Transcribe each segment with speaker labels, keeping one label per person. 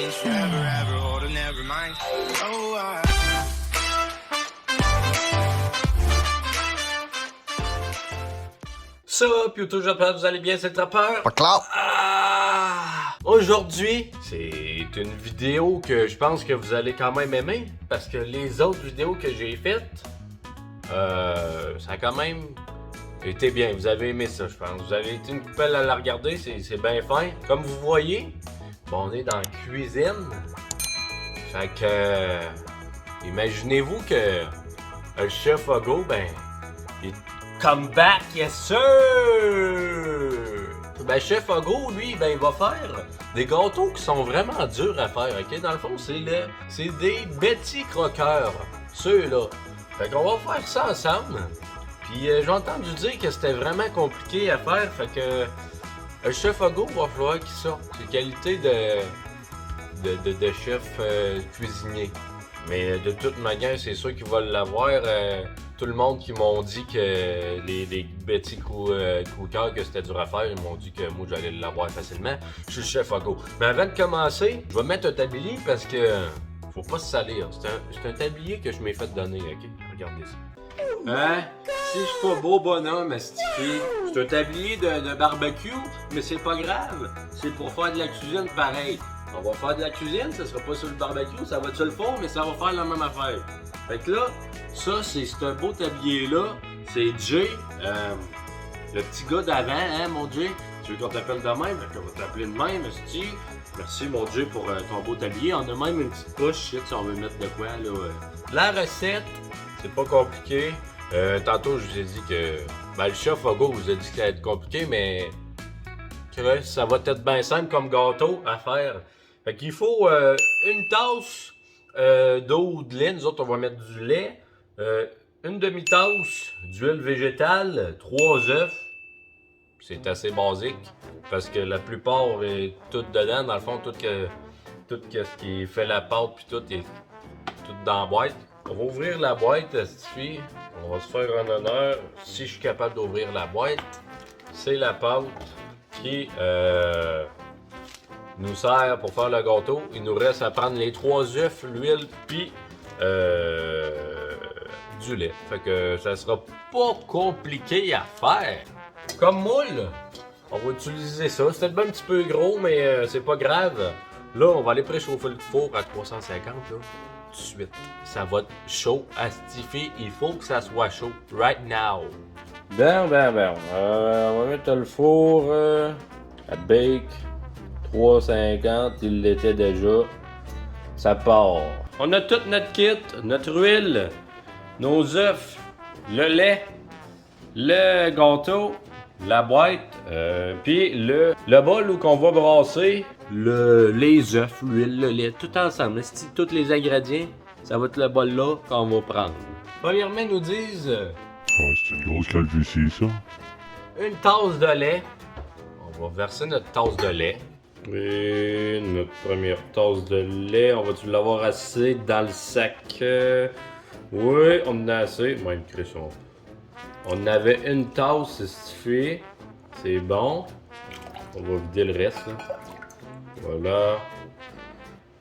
Speaker 1: means forever, ever, or to never mind. Oh,
Speaker 2: Ça, puis toujours j'espère que vous allez bien, c'est le trappeur.
Speaker 3: Pas clair.
Speaker 2: Aujourd'hui, c'est une vidéo que je pense que vous allez quand même aimer, parce que les autres vidéos que j'ai faites, ça a quand même été bien. Vous avez aimé ça, je pense. Vous avez été une coupelle à la regarder, c'est bien fin. Comme vous voyez, bon, on est dans la cuisine. Fait que, imaginez-vous que le chef Hugo, ben, il come back, yes sir! Ben, chef Hugo, lui, ben, il va faire des gâteaux qui sont vraiment durs à faire, ok? Dans le fond, c'est des Betty Croqueurs, ceux-là. Fait qu'on va faire ça ensemble. Puis j'ai entendu dire que c'était vraiment compliqué à faire, fait que le chef Hugo va falloir qu'il sorte ses qualités de chef cuisinier. Mais de toute manière, c'est sûr qu'il va l'avoir. Tout le monde qui m'ont dit que les Betty Croqueurs que c'était dur à faire, ils m'ont dit que moi j'allais l'avoir facilement. Je suis le chef Hugo. Mais avant de commencer, je vais mettre un tablier parce que faut pas se salir. C'est un tablier que je m'ai fait donner, ok? Regardez ça. Hein? Si je suis pas beau bonhomme, astifié, c'est un tablier de barbecue, mais c'est pas grave. C'est pour faire de la cuisine pareil. On va faire de la cuisine, ça sera pas sur le barbecue, ça va être sur le four, mais ça va faire la même affaire. Fait que là, ça, c'est un beau tablier-là. C'est Jay, le petit gars d'avant, hein, mon Jay? Tu veux qu'on t'appelle de même? Fait qu'on va t'appeler de même, esti. Merci, mon Jay, pour ton beau tablier. On a même une petite poche, shit, si on veut mettre de quoi, là. La recette, c'est pas compliqué. Tantôt, je vous ai dit que... Ben, le chef Hugo vous a dit que ça allait être compliqué, mais... ça va être bien simple comme gâteau à faire. Fait qu'il faut une tasse d'eau ou de lait. Nous autres, on va mettre du lait. Une demi-tasse d'huile végétale. 3 œufs. C'est assez basique. Parce que la plupart est tout dedans. Dans le fond, tout ce qui fait la pâte puis tout est tout dans la boîte. On va ouvrir la boîte, Stifi. On va se faire un honneur. Si je suis capable d'ouvrir la boîte, c'est la pâte qui nous sert pour faire le gâteau. Il nous reste à prendre les 3 œufs, l'huile, puis du lait. Fait que ça sera pas compliqué à faire. Comme moule, on va utiliser ça. C'est peut-être un petit peu gros, mais c'est pas grave. Là, on va aller préchauffer le four à 350 là, tout de suite. Ça va être chaud à stiffer. Il faut que ça soit chaud right now. On va mettre le four à bake 350, il l'était déjà. Ça part. On a tout notre kit, notre huile, nos œufs, le lait, le gâteau, la boîte, puis le bol où qu'on va brasser les œufs, l'huile, le lait, tout ensemble. Tous les ingrédients, ça va être le bol là qu'on va prendre. Premièrement, ils nous disent...
Speaker 4: c'est une grosse calvitie, ça.
Speaker 2: Une tasse de lait. On va verser notre tasse de lait. Et notre première tasse de lait. On va-tu l'avoir assez dans le sac? Oui, on en a assez. Même cresson. On avait une tasse, c'est fait. C'est bon. On va vider le reste. Là. Voilà.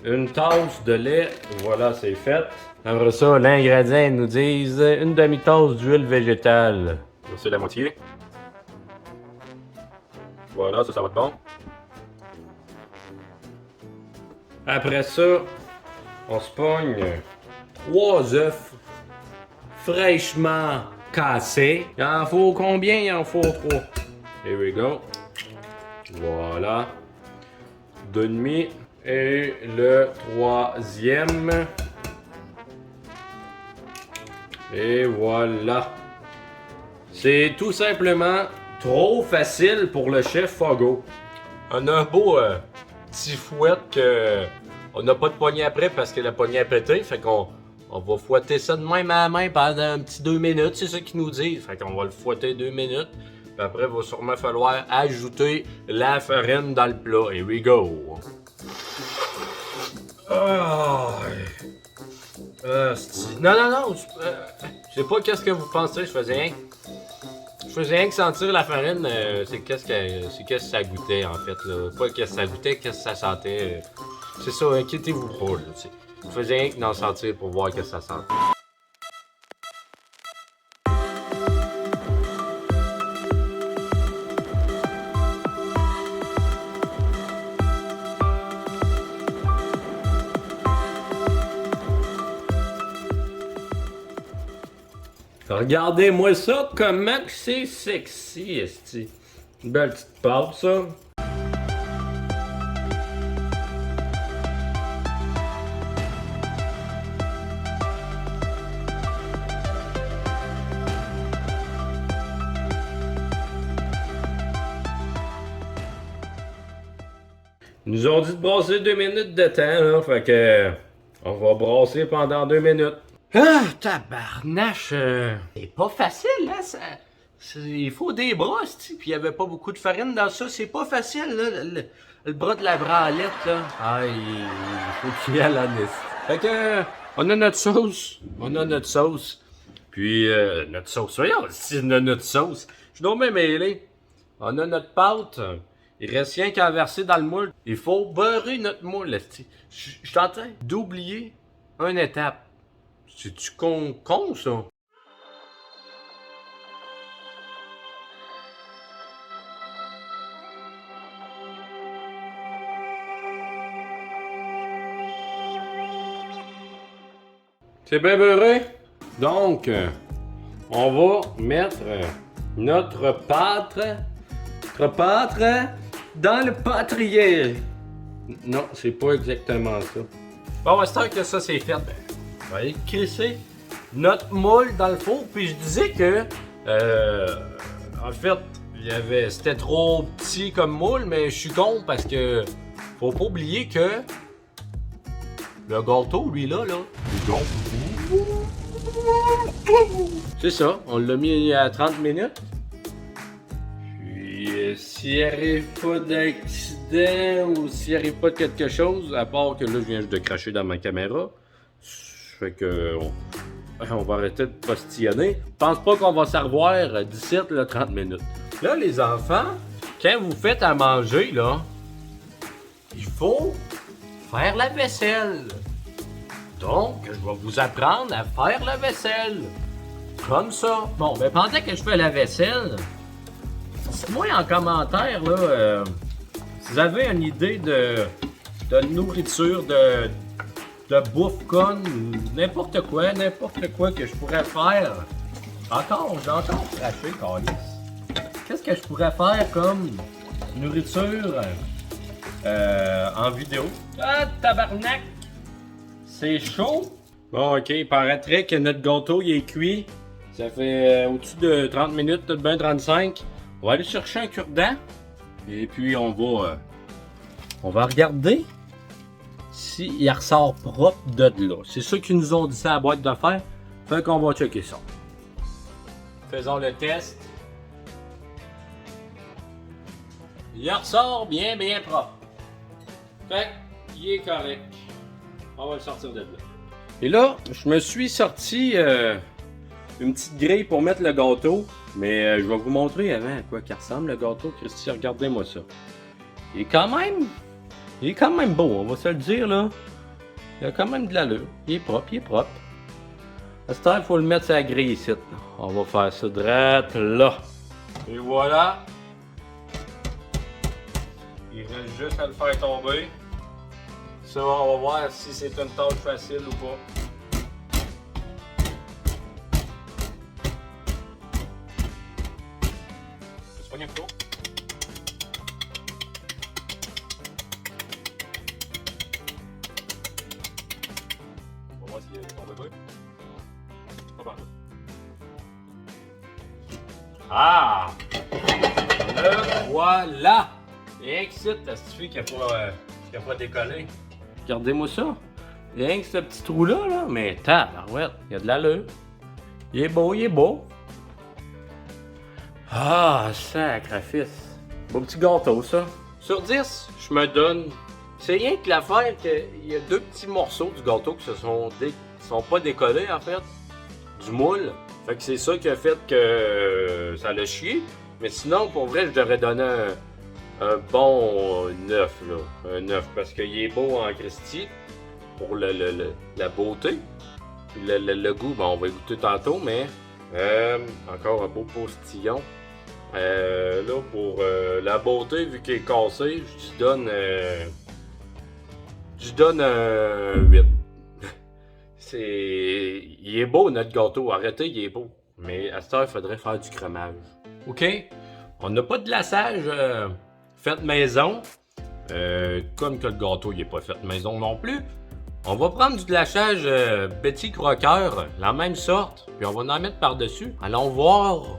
Speaker 2: Une tasse de lait. Voilà, c'est fait. Après ça, l'ingrédient, ils nous disent une demi-tasse d'huile végétale. C'est la moitié. Voilà, ça va être bon. Après ça, on se pogne 3 œufs fraîchement cassés. Il en faut combien? Il en faut 3. Here we go. Voilà. 2,5. Et le 3e. Et voilà. C'est tout simplement trop facile pour le chef Hugo. On a un beau petit fouet que on n'a pas de poignée après parce que la poignée est pétée. Fait qu'on va fouetter ça de même à la main pendant un petit 2 minutes. C'est ça qu'ils nous disent. Fait qu'on va le fouetter 2 minutes. Puis après, il va sûrement falloir ajouter la farine dans le plat. Here we go. Non. Je sais pas qu'est-ce que vous pensez. Je faisais rien que sentir la farine. C'est qu'est-ce que ça goûtait en fait. Là. Pas qu'est-ce que ça goûtait, qu'est-ce que ça sentait. C'est ça, inquiétez-vous pas, là, t'sais. Vous faisiez rien que d'en sentir pour voir que ça sent. Regardez-moi ça, comment que c'est sexy, esti. Une belle petite pâte, ça. Ils nous ont dit de brasser 2 minutes de temps, là, fait que on va brasser pendant 2 minutes. Ah, tabarnache! C'est pas facile, hein, ça. Il faut des bras, c'ti, puis il y avait pas beaucoup de farine dans ça. C'est pas facile, là, le bras de la branlette, là. Ah, il faut qu'il y ait la nest. Fait que, on a notre sauce. On a notre sauce. Puis, notre sauce. Voyons, si on a notre sauce. Je suis donc même mêlé. On a notre pâte. Il reste rien qu'à verser dans le moule. Il faut beurrer notre moule, c'ti. Je suis en train d'oublier une étape. C'est-tu con, ça? C'est bien beurré. Donc, on va mettre notre pâte dans le pâtrier. Non, c'est pas exactement ça. Bon, à ce temps que ça c'est fait, ben, on va aller crisser notre moule dans le four. Puis je disais que, en fait, c'était trop petit comme moule, mais je suis con parce que faut pas oublier que le gâteau, lui là, c'est ça, on l'a mis à 30 minutes. Puis s'il n'y arrive pas d'accident ou s'il n'y arrive pas de quelque chose, à part que là je viens juste de cracher dans ma caméra, fait que on va arrêter de postillonner. Je pense pas qu'on va s'en revoir d'ici là 30 minutes. Là les enfants, quand vous faites à manger là, il faut faire la vaisselle. Donc, je vais vous apprendre à faire la vaisselle. Comme ça. Bon, ben pendant que je fais la vaisselle, dites-moi en commentaire, là, si vous avez une idée de nourriture, de bouffe conne, n'importe quoi que je pourrais faire. J'ai encore craché, câlisse. Qu'est-ce que je pourrais faire comme nourriture en vidéo? Ah, tabarnak! C'est chaud. Bon, ok, il paraîtrait que notre gâteau il est cuit. Ça fait au-dessus de 30 minutes, peut-être bien 35. On va aller chercher un cure-dent. Et puis on va regarder s'il ressort propre de là. C'est ça qu'ils nous ont dit ça à la boîte de fer. Fait qu'on va checker ça. Faisons le test. Il ressort bien propre. Fait qu'il est correct. On va le sortir de là. Et là, je me suis sorti une petite grille pour mettre le gâteau. Mais je vais vous montrer avant à quoi qu'il ressemble le gâteau. Christy, regardez-moi ça. Il est quand même beau, on va se le dire là. Il a quand même de l'allure. Il est propre. À ce temps, il faut le mettre sur la grille ici. On va faire ça direct là. Et voilà. Il reste juste à le faire tomber. Ça, on va voir si c'est une tâche facile ou pas. Je pogne un couteau. On va voir s'il tombe pas. Pas partout. Ah! Le voilà! Et excite, ça suffit qu'il n'a pas décollé. Regardez-moi ça. Rien que ce petit trou-là, là, mais tabarouette, il y a de l'allure. Il est beau. Ah, sacrifice. Beau petit gâteau, ça. Sur 10, je me donne. C'est rien que l'affaire qu'il y a 2 petits morceaux du gâteau qui sont pas décollés, en fait. Du moule. Fait que c'est ça qui a fait que ça l'a chié. Mais sinon, pour vrai, je devrais donner un bon 9, là. Un 9, parce qu'il est beau en Christie, pour la beauté. Puis le goût, bon, on va y goûter tantôt, mais encore un beau postillon. Là, pour la beauté, vu qu'il est cassé, je donne un 8. Il est beau, notre gâteau. Arrêtez, il est beau. Mais à cette heure, il faudrait faire du crémage. OK? On n'a pas de glaçage fait maison. Comme que le gâteau, il n'est pas fait maison non plus. On va prendre du glaçage Betty Crocker, la même sorte, puis on va en mettre par-dessus. Allons voir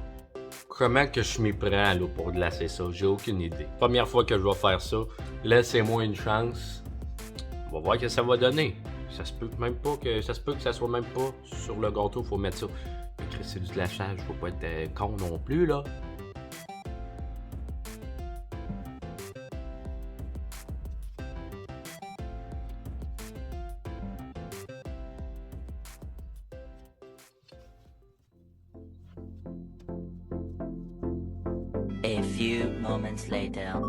Speaker 2: comment que je m'y prends là, pour glacer ça. J'ai aucune idée. Première fois que je vais faire ça, laissez-moi une chance. On va voir ce que ça va donner. Ça se peut même pas que ça soit même pas sur le gâteau, il faut mettre ça. Mais c'est du glaçage, faut pas être con non plus là.
Speaker 3: A few moments later.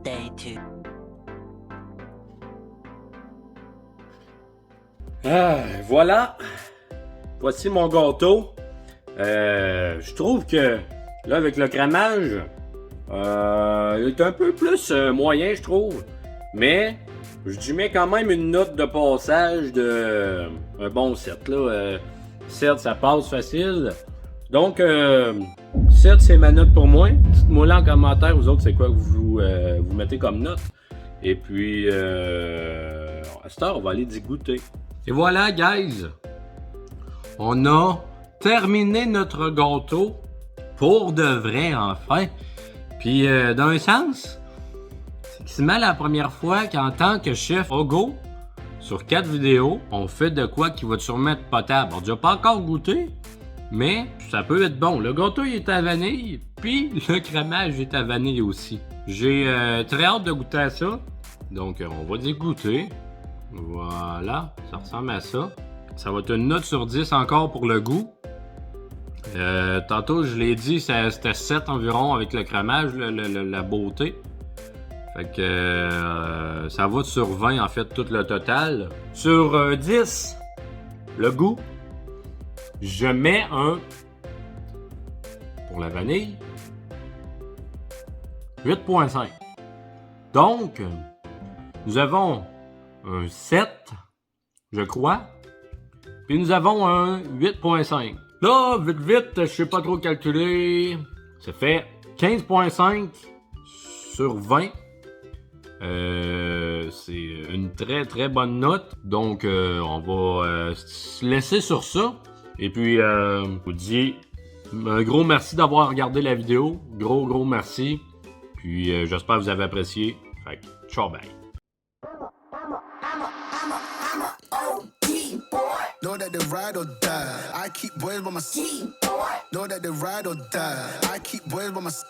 Speaker 3: Day 2.
Speaker 2: Ah, voilà. Voici mon gâteau. Je trouve que là, avec le crémage, il est un peu plus moyen, je trouve. Mais je mets quand même une note de passage de un bon 7. Là. 7, ça passe facile. Donc, 7, c'est ma note pour moi. Dites-moi là en commentaire, vous autres, c'est quoi que vous mettez comme note. Et puis, à cette heure, on va aller d'y goûter. Et voilà, guys! On a terminé notre gâteau pour de vrai, enfin. Puis, dans un sens, c'est quasiment la première fois qu'en tant que chef au go, sur 4 vidéos, on fait de quoi qui va sûrement être potable. On n'a pas encore goûté, mais ça peut être bon. Le gâteau il est à vanille, puis le crémage est à vanille aussi. J'ai très hâte de goûter à ça. Donc, on va y goûter. Voilà, ça ressemble à ça. Ça va être une note sur 10 encore pour le goût. Tantôt, je l'ai dit, c'était 7 environ avec le crémage, la beauté. Fait que ça va sur 20 en fait, tout le total. Sur 10, le goût, je mets un, pour la vanille, 8.5. Donc, nous avons un 7, je crois. Puis nous avons un 8.5. Là, vite, je sais pas trop calculer. Ça fait 15.5 sur 20. C'est une très bonne note. Donc, on va se laisser sur ça. Et puis, je vous dis un gros merci d'avoir regardé la vidéo. Gros merci. Puis, j'espère que vous avez apprécié. Fait que, ciao, bye.
Speaker 5: Know that they ride or die. I keep boys by my side. Know that they ride or die. I keep boys by my side.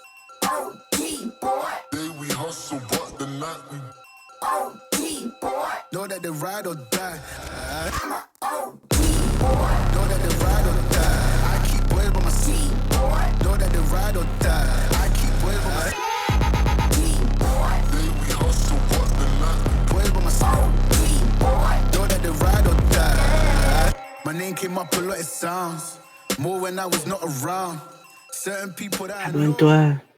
Speaker 5: Day we hustle, but the night we know that they ride or die. Know that they ride or die. I keep boys by my side. Know that they ride or die. I keep boys by my side. Day we hustle, but the night we boys by my side. Know that they ride or die. My name came up a lot of sounds. More when I was not around. Certain people that I know.
Speaker 6: Abonne-toi.